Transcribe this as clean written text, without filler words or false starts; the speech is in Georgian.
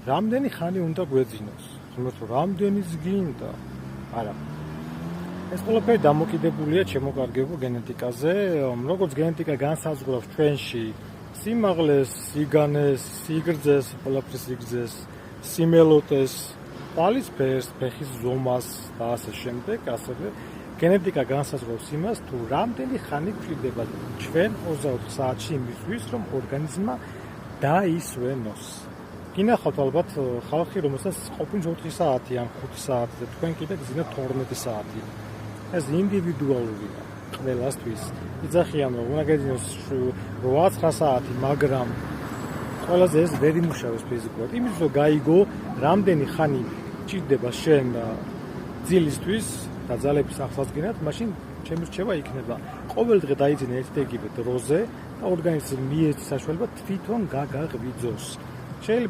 რამდენი ხანი უნდა გვეძინოს? ხმოთ რამდენი გინდა? არა. ეს ყველაფერი დამოკიდებულია ჩემო კარგებო გენეტიკაზე, როგორც გენეტიკა განსაზღვრავს ჩვენში სიმაღლეს, სიგანეს, სიგრძეს, ყველაფრის სიგრძეს, სიმელოტეს, თვალის ფერს, ფეხის ზომას და ასე შემდეგ, ასევე გენეტიკა განსაზღვრავს იმას, თუ რამდენი ხანი გვჭირდება ჩვენ 24 საათში იმისთვის, რომ ორგანიზმმა დაისვენოს. გინახავთ ალბათ ხალხი, რომელსაც ყოფილი 4 საათი ან 5 საათი და თქვენ კიდე გძინათ 12 საათი. ეს ინდივიდუალურია ყველასთვის. იძახიან, რომ უნდა გეძინოს 8-9 საათი, მაგრამ ყველაზე ეს ვერ იმუშავებს ფიზიკურად. იმის რომ გაიგო, რამდენი ხანი ჭირდება შენ ძილისთვის და ძალების აღსადგენად, მაშინ ჩემი რჩევა იქნება ყოველ დღე დაიძინე ერთ და იგივე დროზე და ორგანიზმი მიეცი საშუალება თვითონ გაგაღვიძოს. შეიძლება